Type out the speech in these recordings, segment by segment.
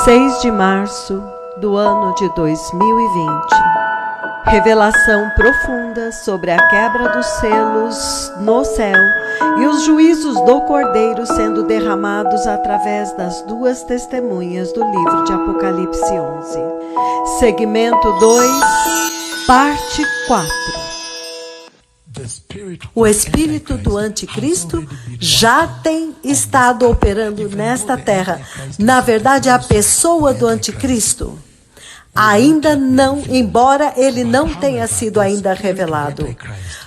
6 de março do ano de 2020. Revelação profunda sobre a quebra dos selos no céu e os juízos do Cordeiro sendo derramados através das duas testemunhas do livro de Apocalipse 11. Segmento 2, parte 4. O espírito do anticristo já tem estado operando nesta terra. Na verdade, a pessoa do anticristo ainda não, embora ele não tenha sido ainda revelado,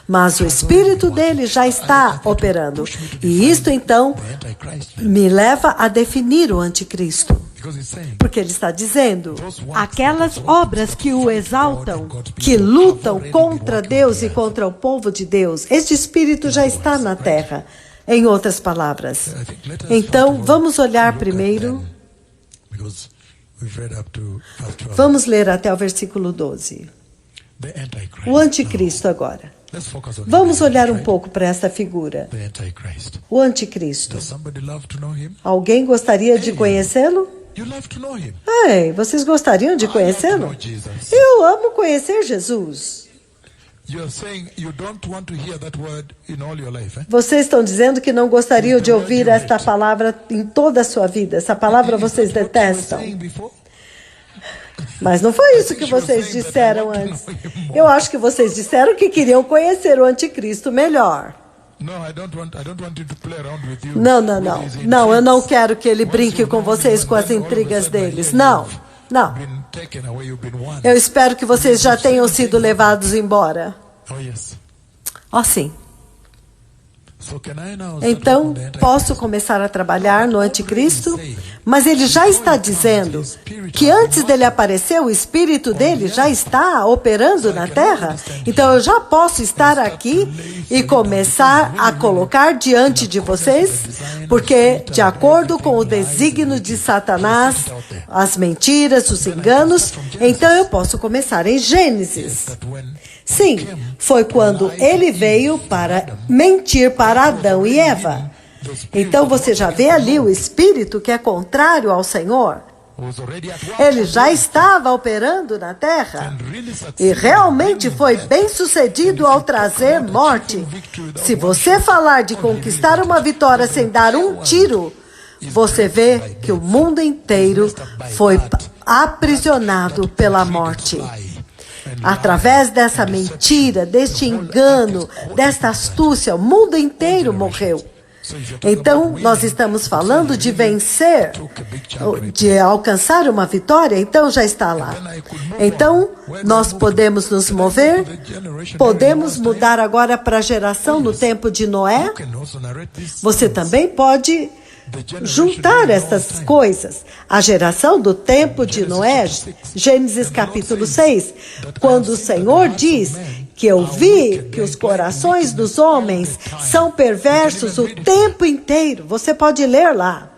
mas o espírito dele já está operando. E isto então me leva a definir o anticristo. Porque ele está dizendo, aquelas obras que o exaltam, que lutam contra Deus e contra o povo de Deus, este espírito já está na terra, em outras palavras. Então, vamos olhar primeiro, vamos ler até o versículo 12. O anticristo agora. Vamos olhar um pouco para essa figura. O anticristo. Alguém gostaria de conhecê-lo? Ei, vocês gostariam de conhecê-lo? Eu amo conhecer Jesus. Vocês estão dizendo que não gostariam de ouvir esta palavra em toda a sua vida. Essa palavra vocês detestam. Mas não foi isso que vocês disseram antes. Eu acho que vocês disseram que queriam conhecer o anticristo melhor. Não, eu não quero que ele brinque com vocês com as intrigas deles. Não. Eu espero que vocês já tenham sido levados embora. Oh, sim. Então, posso começar a trabalhar no anticristo? Mas ele já está dizendo que antes dele aparecer, o espírito dele já está operando na terra. Então, eu já posso estar aqui e começar a colocar diante de vocês, porque, de acordo com o desígnio de Satanás, as mentiras, os enganos, então eu posso começar em Gênesis. Sim, foi quando ele veio para mentir para Adão e Eva. Então você já vê ali o espírito que é contrário ao Senhor. Ele já estava operando na terra e realmente foi bem sucedido ao trazer morte. Se você falar de conquistar uma vitória sem dar um tiro, você vê que o mundo inteiro foi aprisionado pela morte. Através dessa mentira, deste engano, desta astúcia, o mundo inteiro morreu. Então, nós estamos falando de vencer, de alcançar uma vitória, então já está lá. Então, nós podemos nos mover, podemos mudar agora para a geração no tempo de Noé. Você também pode juntar essas coisas. A geração do tempo de Noé, Gênesis capítulo 6, quando o Senhor diz que eu vi que os corações dos homens são perversos o tempo inteiro. Você pode ler lá.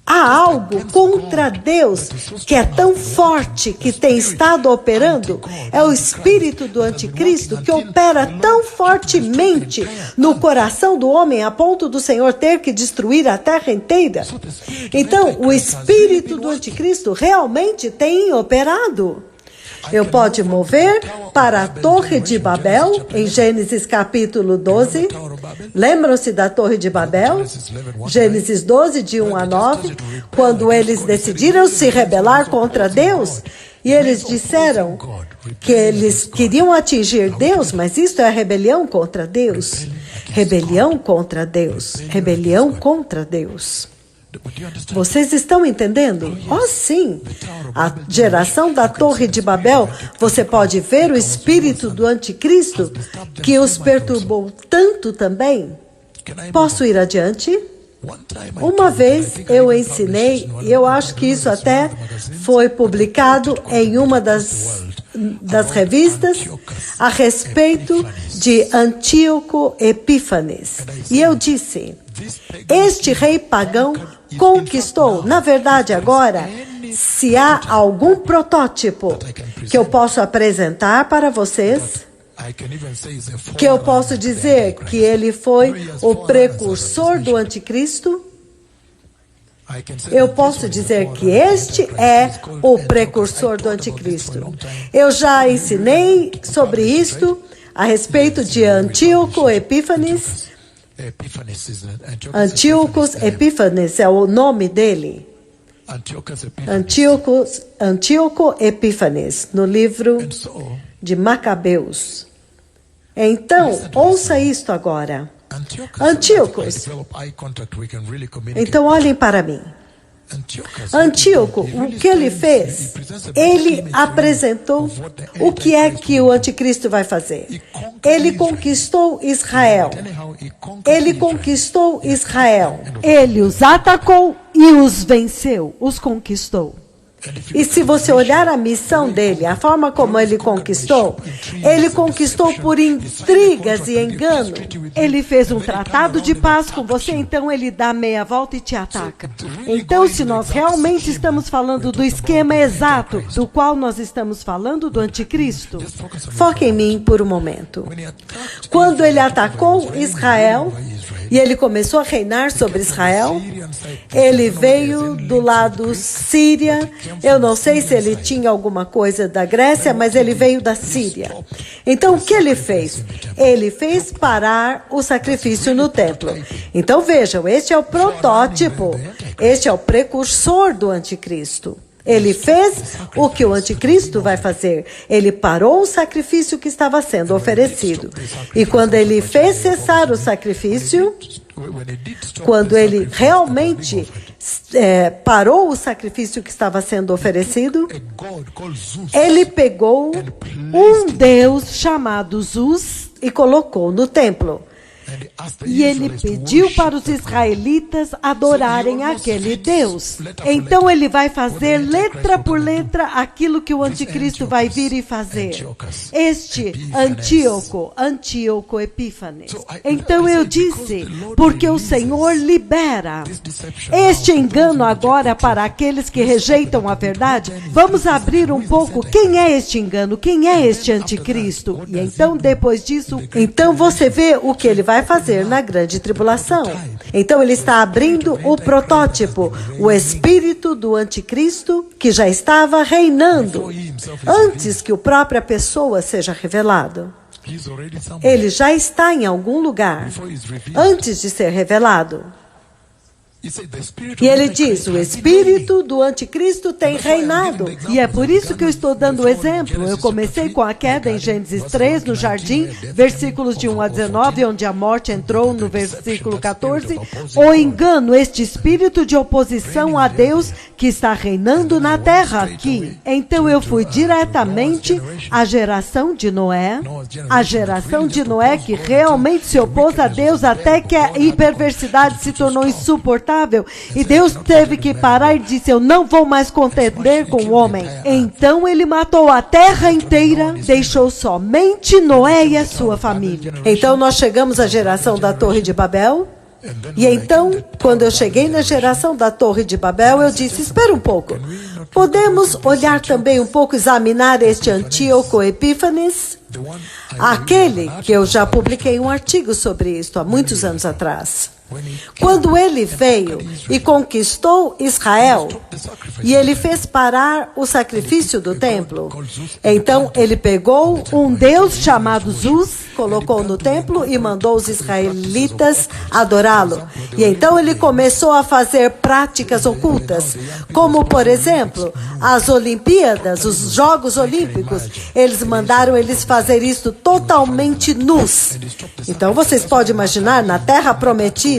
Há algo contra Deus que é tão forte que tem estado operando. É o espírito do anticristo que opera tão fortemente no coração do homem a ponto do Senhor ter que destruir a terra inteira. Então, o espírito do anticristo realmente tem operado. Eu posso mover para a Torre de Babel, em Gênesis capítulo 12. Lembram-se da Torre de Babel? Gênesis 12, de 1 a 9. Quando eles decidiram se rebelar contra Deus, e eles disseram que eles queriam atingir Deus, mas isso é rebelião contra Deus. Rebelião contra Deus. Rebelião contra Deus. Vocês estão entendendo? Oh, sim. A geração da Torre de Babel, você pode ver o espírito do anticristo que os perturbou tanto também. Posso ir adiante? Uma vez eu ensinei, e eu acho que isso até foi publicado em uma das revistas, a respeito de Antíoco Epífanes. E eu disse, este rei pagão conquistou, na verdade agora, se há algum protótipo que eu posso apresentar para vocês, que eu posso dizer que ele foi o precursor do anticristo, Eu posso dizer que este é o precursor do anticristo. Eu já ensinei sobre isto a respeito de Antíoco Epífanes. Antíocos Epífanes é o nome dele. Antíoco Epífanes, no livro de Macabeus. Então, ouça isto agora. Antíocos. Então, olhem para mim. Antíoco, o que ele fez? Ele apresentou o que é que o anticristo vai fazer. Ele conquistou Israel. Ele conquistou Israel. Ele os atacou e os venceu, os conquistou. E se você olhar a missão dele, a forma como ele conquistou por intrigas e engano. Ele fez um tratado de paz com você, então ele dá meia volta e te ataca. Então, se nós realmente estamos falando do esquema exato do qual nós estamos falando do anticristo, foque em mim por um momento. Quando ele atacou Israel, e ele começou a reinar sobre Israel, ele veio do lado Síria. Eu não sei se ele tinha alguma coisa da Grécia, mas ele veio da Síria. Então, o que ele fez? Ele fez parar o sacrifício no templo. Então, vejam, este é o protótipo, este é o precursor do anticristo. Ele fez o que o anticristo vai fazer. Ele parou o sacrifício que estava sendo oferecido. E quando ele fez cessar o sacrifício, quando ele realmente parou o sacrifício que estava sendo oferecido, ele pegou um Deus chamado Zeus e colocou no templo. E ele pediu para os israelitas adorarem aquele Deus. Então ele vai fazer letra por letra aquilo que o anticristo vai vir e fazer. Este Antíoco Epífanes. Então eu disse, porque o Senhor libera este engano agora para aqueles que rejeitam a verdade. Vamos abrir um pouco quem é este engano, quem é este anticristo. E então depois disso, então você vê o que ele vai fazer na grande tribulação. Então ele está abrindo o protótipo, o espírito do anticristo que já estava reinando antes que a própria pessoa seja revelado. Ele já está em algum lugar antes de ser revelado. E ele diz, o espírito do anticristo tem reinado. E é por isso que eu estou dando o exemplo. Eu comecei com a queda em Gênesis 3, no jardim, versículos de 1 a 19, onde a morte entrou no versículo 14. O engano, este espírito de oposição a Deus que está reinando na terra aqui. Então eu fui diretamente à geração de Noé, a geração de Noé que realmente se opôs a Deus até que a perversidade se tornou insuportável. E Deus teve que parar e disse, eu não vou mais contender com o homem. Então ele matou a terra inteira, deixou somente Noé e a sua família. Então nós chegamos à geração da Torre de Babel. E então, quando eu cheguei na geração da Torre de Babel, eu disse, espera um pouco. Podemos olhar também um pouco, examinar este Antíoco Epífanes? Aquele que eu já publiquei um artigo sobre isso há muitos anos atrás. Quando ele veio e conquistou Israel, e ele fez parar o sacrifício do templo, então ele pegou um Deus chamado Zeus, colocou no templo e mandou os israelitas adorá-lo. E então ele começou a fazer práticas ocultas, como por exemplo, as Olimpíadas, os Jogos Olímpicos. Eles mandaram eles fazer isso totalmente nus. Então vocês podem imaginar, na Terra Prometida,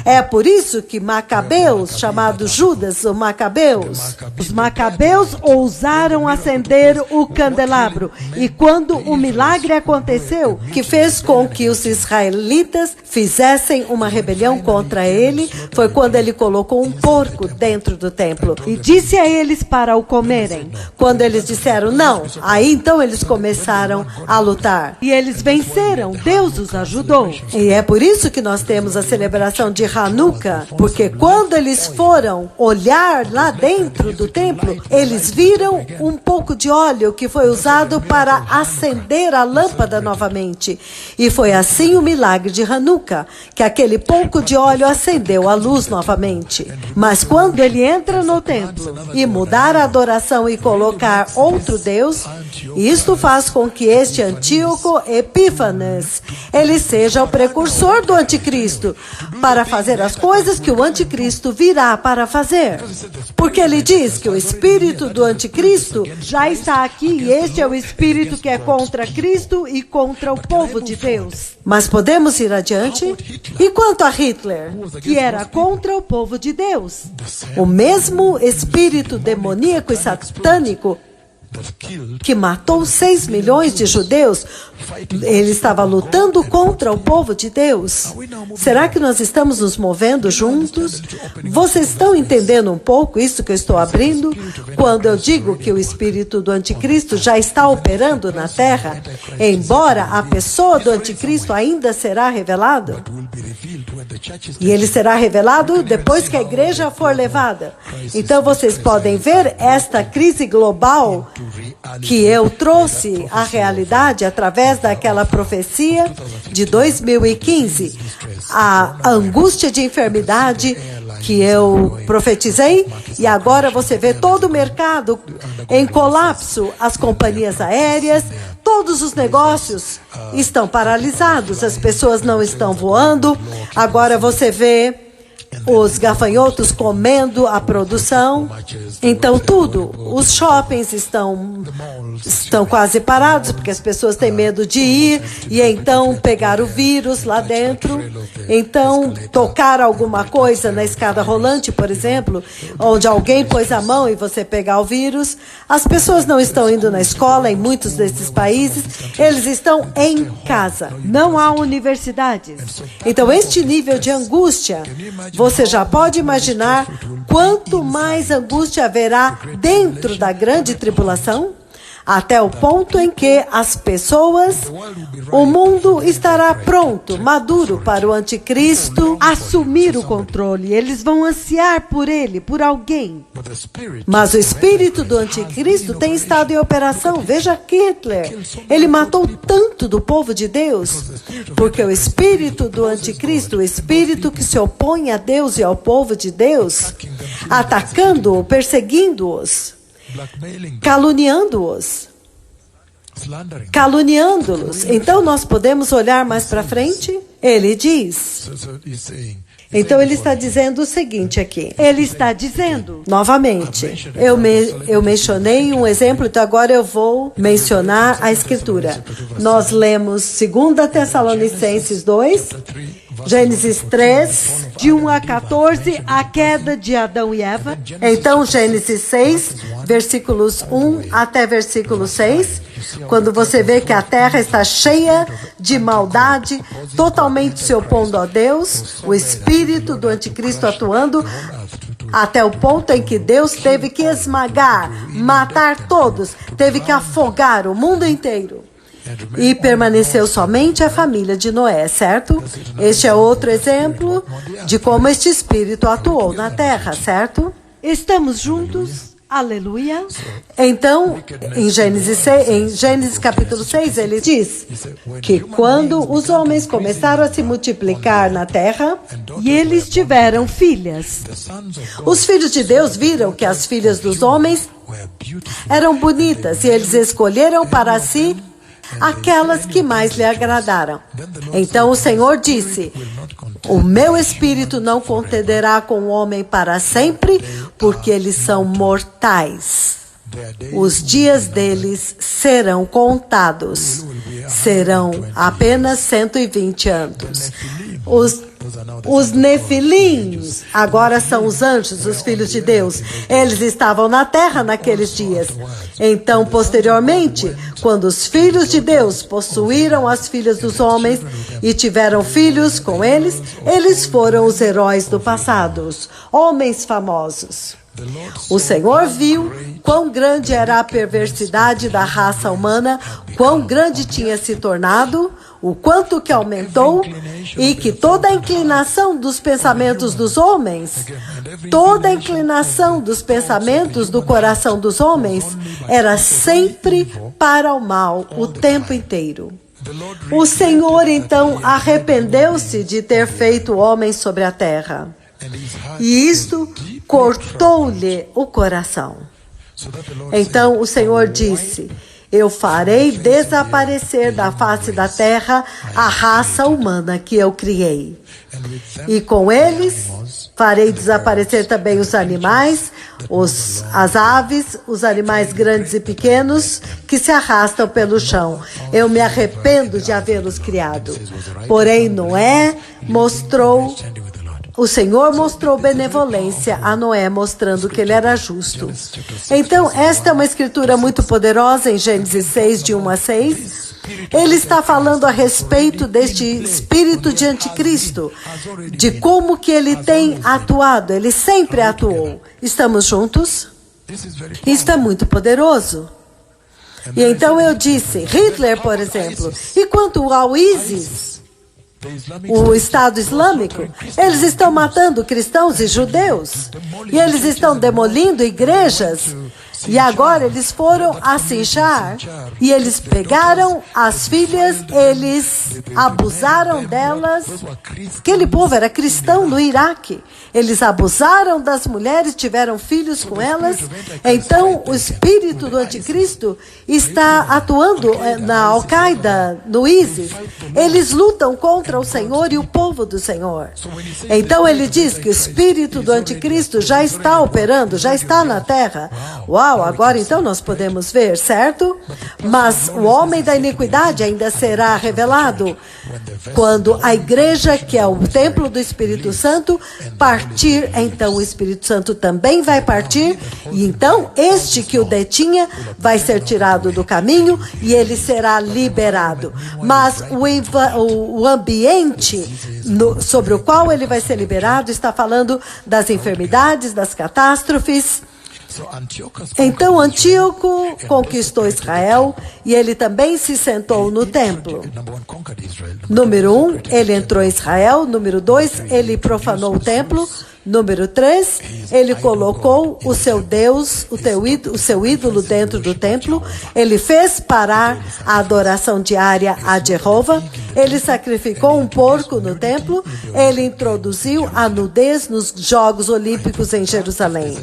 é por isso que Macabeus, chamado Judas, ou Macabeus, os Macabeus ousaram acender o candelabro. E quando o milagre aconteceu, que fez com que os israelitas fizessem uma rebelião contra ele, foi quando ele colocou um porco dentro do templo e disse a eles para o comerem. Quando eles disseram não, aí então eles começaram a lutar. E eles venceram, Deus os ajudou. E é por isso que nós temos a celebração celebração de Hanukkah, porque quando eles foram olhar lá dentro do templo, eles viram um pouco de óleo que foi usado para acender a lâmpada novamente. E foi assim o milagre de Hanukkah, que aquele pouco de óleo acendeu a luz novamente. Mas quando ele entra no templo e mudar a adoração e colocar outro Deus, isto faz com que este Antíoco Epífanes, ele seja o precursor do anticristo, para fazer as coisas que o anticristo virá para fazer. Porque ele diz que o espírito do anticristo já está aqui, e este é o espírito que é contra Cristo e contra o povo de Deus. Mas podemos ir adiante? E quanto a Hitler, que era contra o povo de Deus? O mesmo espírito demoníaco e satânico que matou 6 milhões de judeus, ele estava lutando contra o povo de Deus. Será que nós estamos nos movendo juntos? Vocês estão entendendo um pouco isso que eu estou abrindo? Quando eu digo que o espírito do anticristo já está operando na terra, embora a pessoa do anticristo ainda será revelado? E ele será revelado depois que a igreja for levada. Então vocês podem ver esta crise global que eu trouxe à realidade através daquela profecia de 2015, a angústia de enfermidade que eu profetizei, e agora você vê todo o mercado em colapso, as companhias aéreas, todos os negócios estão paralisados, as pessoas não estão voando, agora você vê os gafanhotos comendo a produção. Então tudo, os shoppings estão quase parados, porque as pessoas têm medo de ir, e então pegar o vírus lá dentro. Então, tocar alguma coisa na escada rolante, por exemplo, onde alguém pôs a mão e você pegar o vírus. As pessoas não estão indo na escola em muitos desses países, eles estão em casa. Não há universidades. Então, este nível de angústia, você já pode imaginar quanto mais angústia haverá dentro da grande tribulação? Até o ponto em que as pessoas, o mundo estará pronto, maduro para o anticristo assumir o controle. Eles vão ansiar por ele, por alguém. Mas o espírito do anticristo tem estado em operação. Veja Hitler. Ele matou tanto do povo de Deus, porque o espírito do anticristo, o espírito que se opõe a Deus e ao povo de Deus, atacando-o, perseguindo-os, caluniando-os, caluniando-los. Então nós podemos olhar mais para frente? Ele diz. Então ele está dizendo o seguinte aqui. Ele está dizendo, novamente, eu mencionei um exemplo, então agora eu vou mencionar a escritura. Nós lemos 2 Tessalonicenses 2, Gênesis 3, de 1 a 14, a queda de Adão e Eva. Então, Gênesis 6, versículos 1 até versículo 6, quando você vê que a terra está cheia de maldade, totalmente se opondo a Deus, o espírito do anticristo atuando, até o ponto em que Deus teve que esmagar, matar todos, teve que afogar o mundo inteiro. E permaneceu somente a família de Noé, certo? Este é outro exemplo de como este espírito atuou na terra, certo? Estamos juntos? Aleluia. Então, em Gênesis capítulo 6, ele diz que quando os homens começaram a se multiplicar na terra, e eles tiveram filhas, os filhos de Deus viram que as filhas dos homens eram bonitas, e eles escolheram para si aquelas que mais lhe agradaram. Então o Senhor disse: o meu espírito não contenderá com o homem para sempre, porque eles são mortais. Os dias deles serão contados. Serão apenas 120 anos. Os Nefilins agora são os anjos, os filhos de Deus. Eles estavam na terra naqueles dias. Então, posteriormente, quando os filhos de Deus possuíram as filhas dos homens e tiveram filhos com eles, eles foram os heróis do passado, os homens famosos. O Senhor viu quão grande era a perversidade da raça humana, quão grande tinha se tornado, o quanto que aumentou, e que toda a inclinação dos pensamentos dos homens, toda a inclinação dos pensamentos do coração dos homens era sempre para o mal, o tempo inteiro. O Senhor, então, arrependeu-se de ter feito o homem sobre a terra. E isto cortou-lhe o coração. Então o Senhor disse: eu farei desaparecer da face da terra a raça humana que eu criei. E com eles farei desaparecer também os animais, as aves, os animais grandes e pequenos que se arrastam pelo chão. Eu me arrependo de havê-los criado. Porém, Noé mostrou... O Senhor mostrou benevolência a Noé, mostrando que ele era justo. Então, esta é uma escritura muito poderosa em Gênesis 6, de 1 a 6. Ele está falando a respeito deste espírito de anticristo, de como que ele tem atuado. Ele sempre atuou. Estamos juntos? Isto é muito poderoso. E então eu disse, Hitler, por exemplo, e quanto ao ISIS, o Estado Islâmico, eles estão matando cristãos e judeus. E eles estão demolindo igrejas. E agora eles foram a Sinjar e eles pegaram as filhas, eles abusaram delas. Aquele povo era cristão no Iraque. Eles abusaram das mulheres, tiveram filhos com elas. Então o espírito do anticristo está atuando na Al-Qaeda, no ISIS. Eles lutam contra o Senhor e o povo do Senhor. Então ele diz que o espírito do anticristo já está operando, já está na terra. Uau! Agora então nós podemos ver, certo? Mas o homem da iniquidade ainda será revelado quando a igreja, que é o templo do Espírito Santo, partir. Então o Espírito Santo também vai partir, e então este que o detinha vai ser tirado do caminho e ele será liberado. Mas o ambiente sobre o qual ele vai ser liberado está falando das enfermidades, das catástrofes. Então Antíoco conquistou Israel e ele também se sentou no templo. Número 1, ele entrou em Israel. Número 2, ele profanou o templo. Número 3, ele colocou o seu Deus, o seu ídolo dentro do templo. Ele fez parar a adoração diária a Jeová. Ele sacrificou um porco no templo. Ele introduziu a nudez nos Jogos Olímpicos em Jerusalém.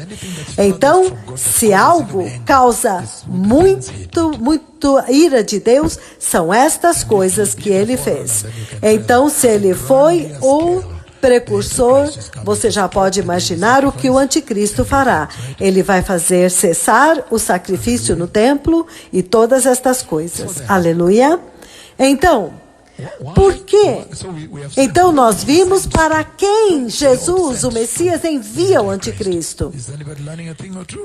Então, se algo causa muito ira de Deus, são estas coisas que ele fez. Então, se ele foi o precursor, você já pode imaginar o que o anticristo fará. Ele vai fazer cessar o sacrifício no templo e todas estas coisas. Aleluia. Então, por quê? Então nós vimos para quem Jesus, o Messias, envia o anticristo.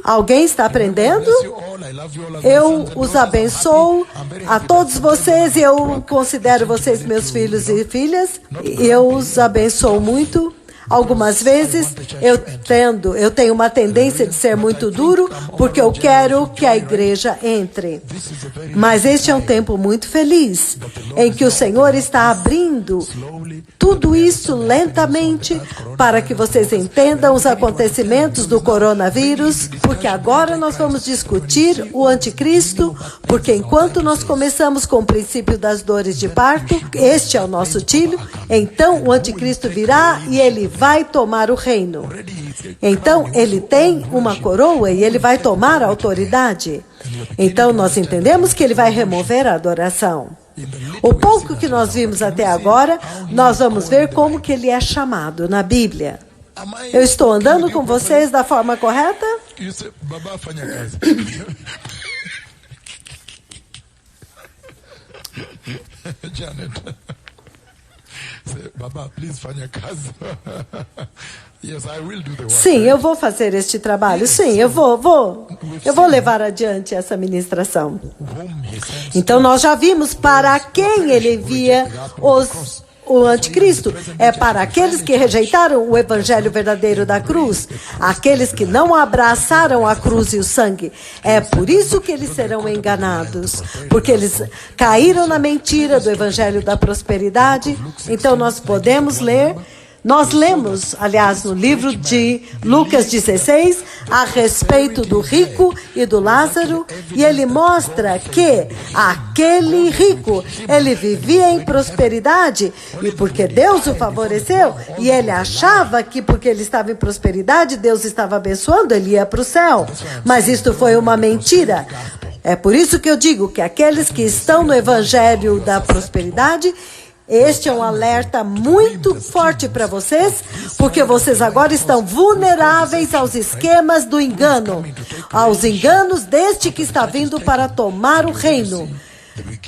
Alguém está aprendendo? Eu os abençoo a todos vocês e eu considero vocês meus filhos e filhas. Eu os abençoo muito. Algumas vezes eu tenho uma tendência de ser muito duro, porque eu quero que a igreja entre. Mas este é um tempo muito feliz, em que o Senhor está abrindo tudo isso lentamente, para que vocês entendam os acontecimentos do coronavírus, porque agora nós vamos discutir o anticristo, porque enquanto nós começamos com o princípio das dores de parto, este é o nosso tiro, então o anticristo virá e ele vai tomar o reino. Então, ele tem uma coroa e ele vai tomar a autoridade. Então, nós entendemos que ele vai remover a adoração. O pouco que nós vimos até agora, nós vamos ver como que ele é chamado na Bíblia. Eu estou andando com vocês da forma correta? Sim, eu vou fazer este trabalho. Sim, eu vou levar adiante essa ministração. Então, nós já vimos para quem ele envia o anticristo é para aqueles que rejeitaram o evangelho verdadeiro da cruz, aqueles que não abraçaram a cruz e o sangue. É por isso que eles serão enganados, porque eles caíram na mentira do evangelho da prosperidade. Então nós podemos ler. Nós lemos, aliás, no livro de Lucas 16, a respeito do rico e do Lázaro, e ele mostra que aquele rico, ele vivia em prosperidade, e porque Deus o favoreceu, e ele achava que porque ele estava em prosperidade, Deus estava abençoando, ele ia para o céu. Mas isto foi uma mentira. É por isso que eu digo que aqueles que estão no evangelho da prosperidade, este é um alerta muito forte para vocês, porque vocês agora estão vulneráveis aos esquemas do engano, aos enganos deste que está vindo para tomar o reino.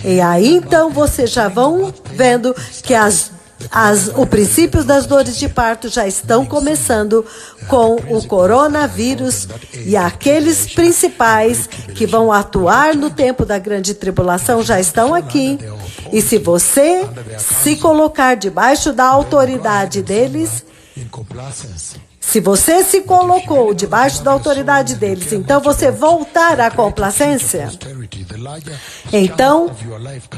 E aí então vocês já vão vendo que o princípio das dores de parto já estão começando com o coronavírus, e aqueles principais que vão atuar no tempo da grande tribulação já estão aqui. E se você se colocar debaixo da autoridade deles, se você se colocou debaixo da autoridade deles, então você voltar à complacência, então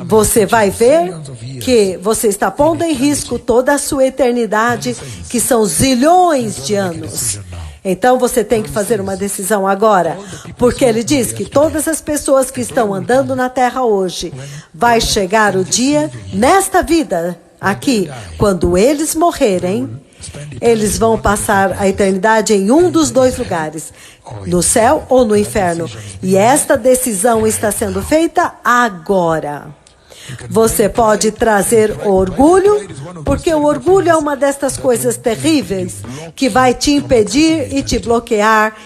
você vai ver que você está pondo em risco toda a sua eternidade, que são zilhões de anos. Então você tem que fazer uma decisão agora, porque ele diz que todas as pessoas que estão andando na terra hoje, vai chegar o dia, nesta vida aqui, quando eles morrerem, eles vão passar a eternidade em um dos dois lugares, no céu ou no inferno. E esta decisão está sendo feita agora. Você pode trazer orgulho, porque o orgulho é uma destas coisas terríveis que vai te impedir e te bloquear,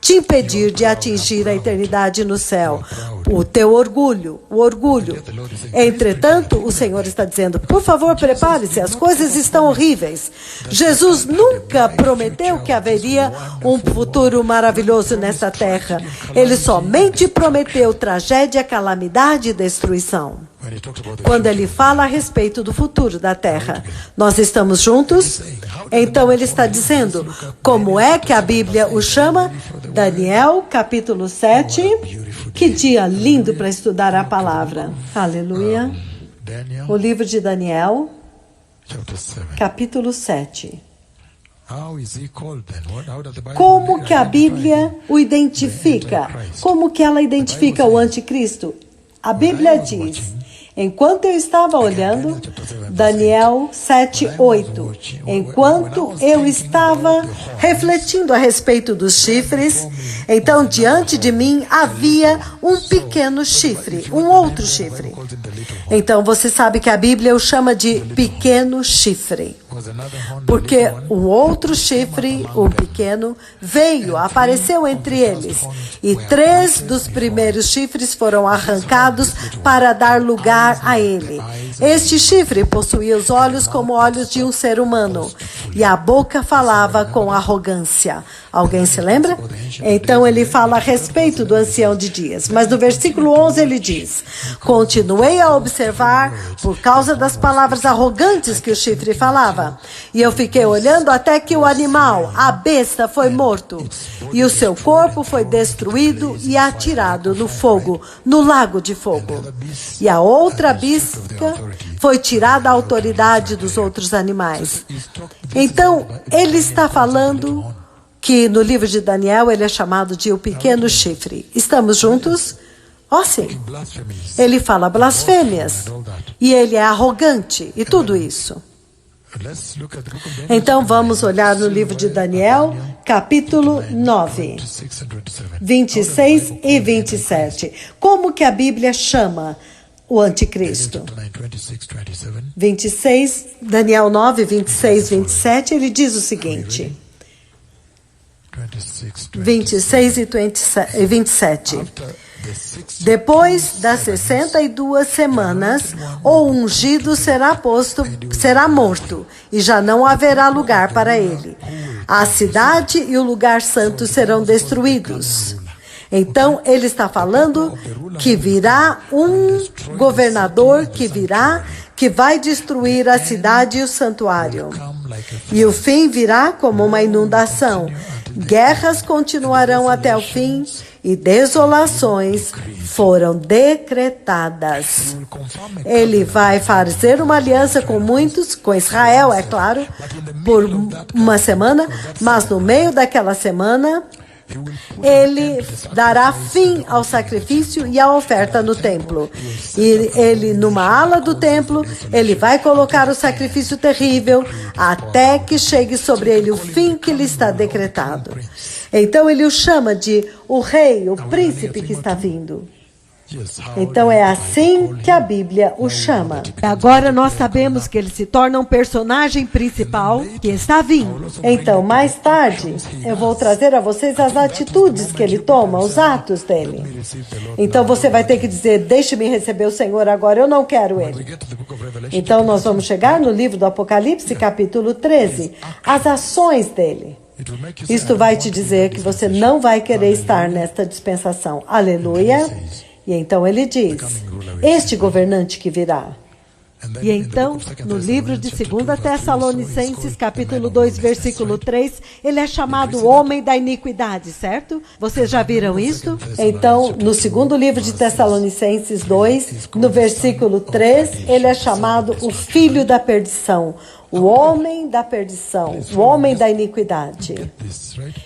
te impedir de atingir a eternidade no céu. O teu orgulho, o orgulho. Entretanto, o Senhor está dizendo, por favor, prepare-se, as coisas estão horríveis. Jesus nunca prometeu que haveria um futuro maravilhoso nesta terra. Ele somente prometeu tragédia, calamidade e destruição. Quando ele fala a respeito do futuro da terra, nós estamos juntos? Então ele está dizendo, como é que a Bíblia o chama? Daniel, capítulo 7. Que dia lindo para estudar a palavra. Aleluia. O livro de Daniel, capítulo 7. Como que a Bíblia o identifica? Como que ela identifica o anticristo? A Bíblia diz, enquanto eu estava olhando, Daniel 7:8, enquanto eu estava refletindo a respeito dos chifres, então diante de mim havia um pequeno chifre, um outro chifre. Então você sabe que a Bíblia o chama de pequeno chifre, porque um outro chifre, o pequeno, apareceu entre eles, e 3 dos primeiros chifres foram arrancados para dar lugar a ele. Este chifre possuía os olhos como olhos de um ser humano, e a boca falava com arrogância. Alguém se lembra? Então ele fala a respeito do ancião de dias. Mas no versículo 11 ele diz, continuei a observar por causa das palavras arrogantes que o chifre falava. E eu fiquei olhando até que o animal, a besta, foi morto. E o seu corpo foi destruído e atirado no fogo, no lago de fogo. E a outra besta foi tirada a autoridade dos outros animais. Então ele está falando que no livro de Daniel ele é chamado de o pequeno chifre. Estamos juntos? Sim. Ele fala blasfêmias. E ele é arrogante. E tudo isso. Então vamos olhar no livro de Daniel, capítulo 9, 26 e 27. Como que a Bíblia chama o anticristo? 26, Daniel 9, 26, 27, ele diz o seguinte. 26 e 27. Depois das 62 semanas, o ungido será morto, e já não haverá lugar para ele. A cidade e o lugar santo serão destruídos. Então, ele está falando que virá um governador que virá, que vai destruir a cidade e o santuário. E o fim virá como uma inundação. Guerras continuarão até o fim e desolações foram decretadas. Ele vai fazer uma aliança com muitos, com Israel, é claro, por uma semana, mas no meio daquela semana, ele dará fim ao sacrifício e à oferta no templo. E ele, numa ala do templo, ele vai colocar o sacrifício terrível até que chegue sobre ele o fim que lhe está decretado. Então ele o chama de o rei, o príncipe que está vindo. Então é assim que a Bíblia o chama. Agora nós sabemos que ele se torna um personagem principal que está vindo. Então, mais tarde, eu vou trazer a vocês as atitudes que ele toma, os atos dele. Então você vai ter que dizer, deixe-me receber o Senhor agora, eu não quero ele. Então nós vamos chegar no livro do Apocalipse, capítulo 13, as ações dele. Isto vai te dizer que você não vai querer estar nesta dispensação. Aleluia. E então ele diz, este governante que virá. E então, no livro de 2 Tessalonicenses, capítulo 2, versículo 3, ele é chamado homem da iniquidade, certo? Vocês já viram isso? Então, no segundo livro de Tessalonicenses 2, no versículo 3, ele é chamado o filho da perdição. O homem da perdição, o homem da iniquidade.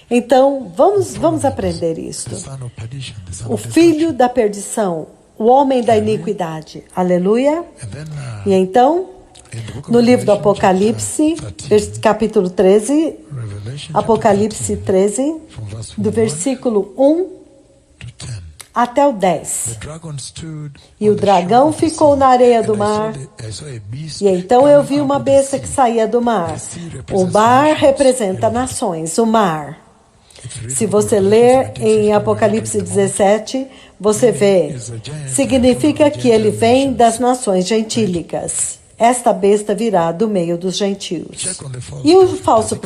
Então, vamos aprender isto. O filho da perdição, o homem da iniquidade. Aleluia. E então, no livro do Apocalipse, capítulo 13, Apocalipse 13, do versículo 1 até o 10. E o dragão ficou na areia do mar, e então eu vi uma besta que saía do mar. O mar representa nações, o mar. Se você ler em Apocalipse 17, você vê, significa que ele vem das nações gentílicas. Esta besta virá do meio dos gentios. E o falso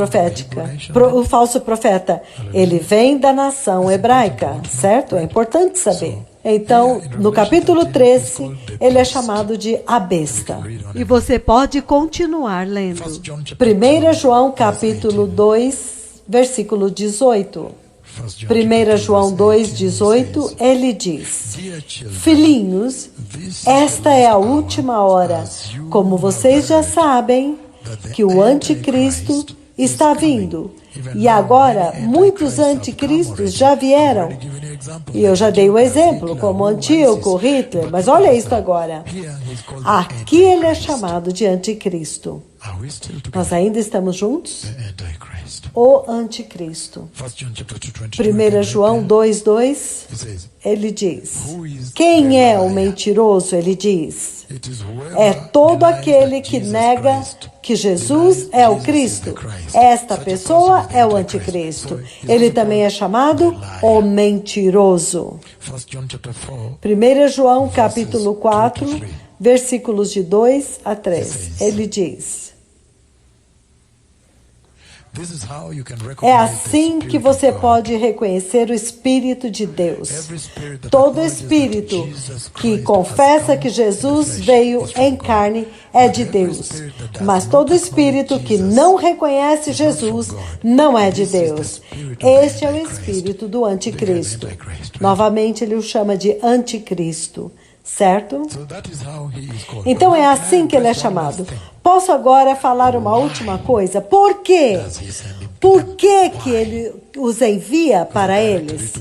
profeta, ele vem da nação hebraica, certo? É importante saber. Então, no capítulo 13, ele é chamado de a besta. E você pode continuar lendo. 1 João capítulo 2, versículo 18. 1 João 2,18, ele diz, filhinhos, esta é a última hora. Como vocês já sabem que o anticristo está vindo. E agora, muitos anticristos já vieram. E eu já dei o exemplo, como Antíoco, Hitler. Mas olha isso agora. Aqui ele é chamado de anticristo. Nós ainda estamos juntos? O anticristo. 1 João 2,2, ele diz, quem é o mentiroso? Ele diz, é todo aquele que nega que Jesus é o Cristo. Esta pessoa é o anticristo. Ele também é chamado o mentiroso. 1 João capítulo 4, versículos de 2 a 3, ele diz, é assim que você pode reconhecer o Espírito de Deus. Todo espírito que confessa que Jesus veio em carne é de Deus. Mas todo espírito que não reconhece Jesus não é de Deus. Este é o espírito do anticristo. Novamente ele o chama de anticristo. Certo? Então é assim que ele é chamado. Posso agora falar uma última coisa? Por quê? Por que que ele os envia para eles?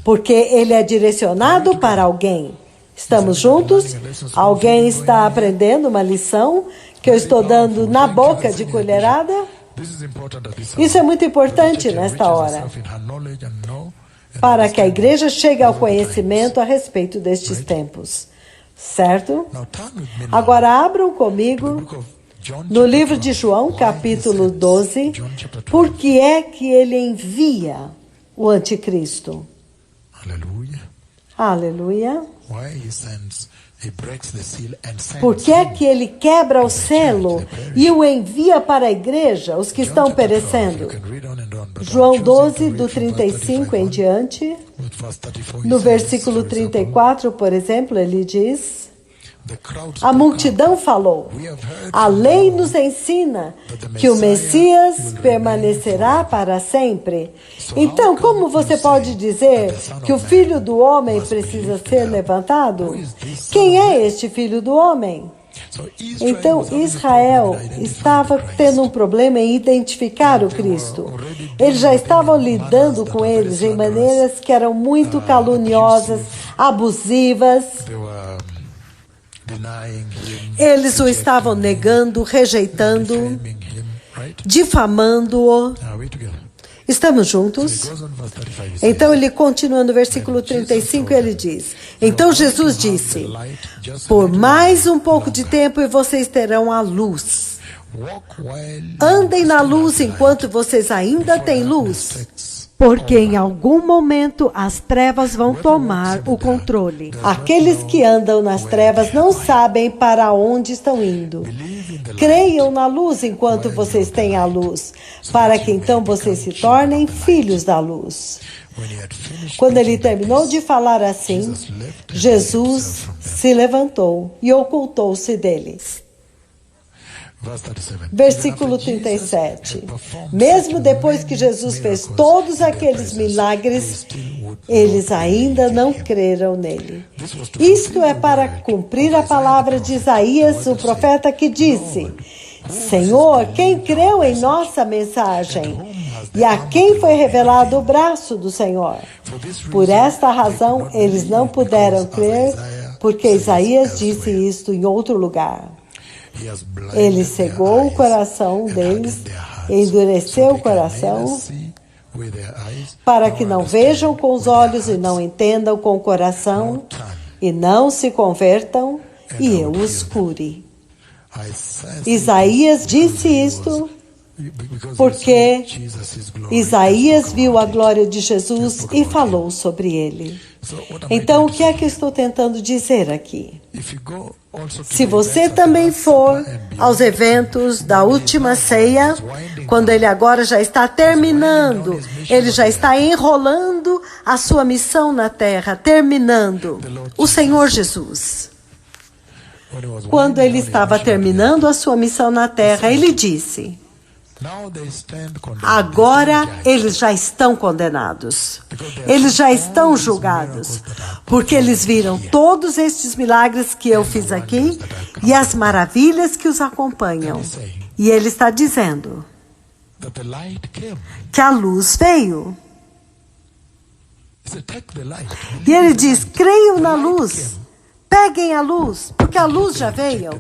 Porque ele é direcionado para alguém. Estamos juntos? Alguém está aprendendo uma lição que eu estou dando na boca de colherada? Isso é muito importante nesta hora, para que a igreja chegue ao conhecimento a respeito destes tempos. Certo? Agora abram comigo no livro de João, capítulo 12, por que é que ele envia o anticristo? Aleluia. Aleluia. Por que é que ele quebra o selo e o envia para a igreja, os que estão perecendo? João 12, do 35 em diante, no versículo 34, por exemplo, ele diz, A multidão falou. A lei nos ensina que o Messias permanecerá para sempre. Então, como você pode dizer que o Filho do Homem precisa ser levantado? Quem é este Filho do Homem? Então, Israel estava tendo um problema em identificar o Cristo. Eles já estavam lidando com eles em maneiras que eram muito caluniosas, abusivas. Eles o estavam negando, rejeitando, difamando-o. Estamos juntos? Então ele continua no versículo 35 e ele diz: então Jesus disse, por mais um pouco de tempo e vocês terão a luz. Andem na luz enquanto vocês ainda têm luz. Porque em algum momento as trevas vão tomar o controle. Aqueles que andam nas trevas não sabem para onde estão indo. Creiam na luz enquanto vocês têm a luz, para que então vocês se tornem filhos da luz. Quando ele terminou de falar assim, Jesus se levantou e ocultou-se deles. Versículo 37. Mesmo depois que Jesus fez todos aqueles milagres, eles ainda não creram nele. Isto é para cumprir a palavra de Isaías, o profeta, que disse: Senhor, quem creu em nossa mensagem? E a quem foi revelado o braço do Senhor? Por esta razão, eles não puderam crer, porque Isaías disse isto em outro lugar. Ele cegou o coração deles, endureceu o coração, para que não vejam com os olhos e não entendam com o coração, e não se convertam, e eu os cure. Isaías disse isto porque Isaías viu a glória de Jesus e falou sobre ele. Então, o que é que eu estou tentando dizer aqui? Se você também for aos eventos da última ceia, quando ele agora já está terminando, ele já está enrolando a sua missão na terra, terminando, o Senhor Jesus. Quando ele estava terminando a sua missão na terra, ele disse: agora eles já estão condenados. Eles já estão julgados. Porque eles viram todos estes milagres que eu fiz aqui e as maravilhas que os acompanham. E ele está dizendo que a luz veio. E ele diz: creiam na luz. Peguem a luz, porque a luz já veio.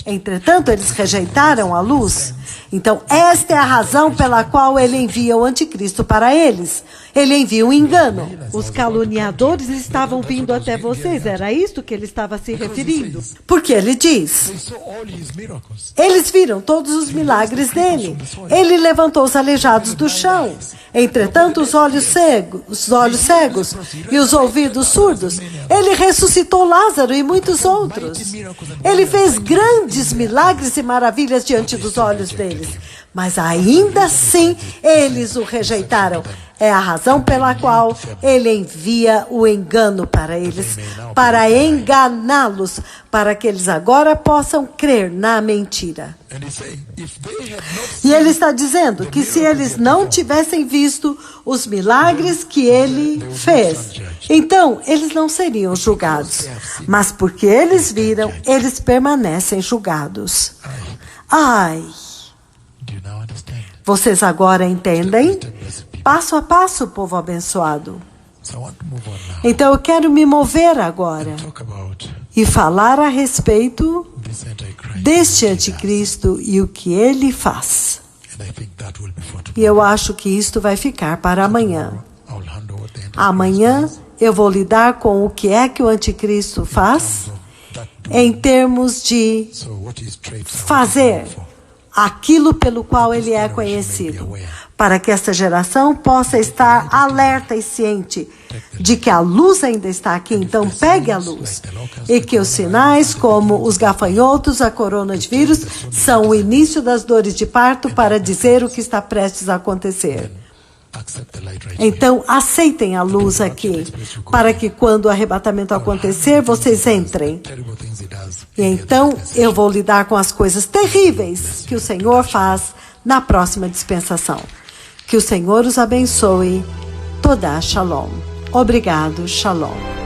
Entretanto, eles rejeitaram a luz. Então, esta é a razão pela qual ele envia o anticristo para eles. Ele envia um engano. Os caluniadores estavam vindo até vocês, era isso que ele estava se referindo. Porque ele diz: eles viram todos os milagres dele. Ele levantou os aleijados do chão. Entretanto, os olhos cegos e os ouvidos surdos. Ele ressuscitou Lázaro e muitos outros. Ele fez grandes milagres e maravilhas diante dos olhos deles. Mas ainda assim, eles o rejeitaram. É a razão pela qual ele envia o engano para eles, para enganá-los, para que eles agora possam crer na mentira. E ele está dizendo que se eles não tivessem visto os milagres que ele fez, então eles não seriam julgados. Mas porque eles viram, eles permanecem julgados. Ai! Vocês agora entendem? Passo a passo, povo abençoado. Então eu quero me mover agora e falar a respeito deste anticristo e o que ele faz. E eu acho que isto vai ficar para amanhã. Amanhã eu vou lidar com o que é que o anticristo faz em termos de fazer aquilo pelo qual ele é conhecido, para que esta geração possa estar alerta e ciente de que a luz ainda está aqui. Então pegue a luz, e que os sinais como os gafanhotos, a coronavírus, são o início das dores de parto para dizer o que está prestes a acontecer. Então, aceitem a luz aqui, para que quando o arrebatamento acontecer, vocês entrem. E então, eu vou lidar com as coisas terríveis que o Senhor faz na próxima dispensação. Que o Senhor os abençoe. Toda Shalom. Obrigado, Shalom.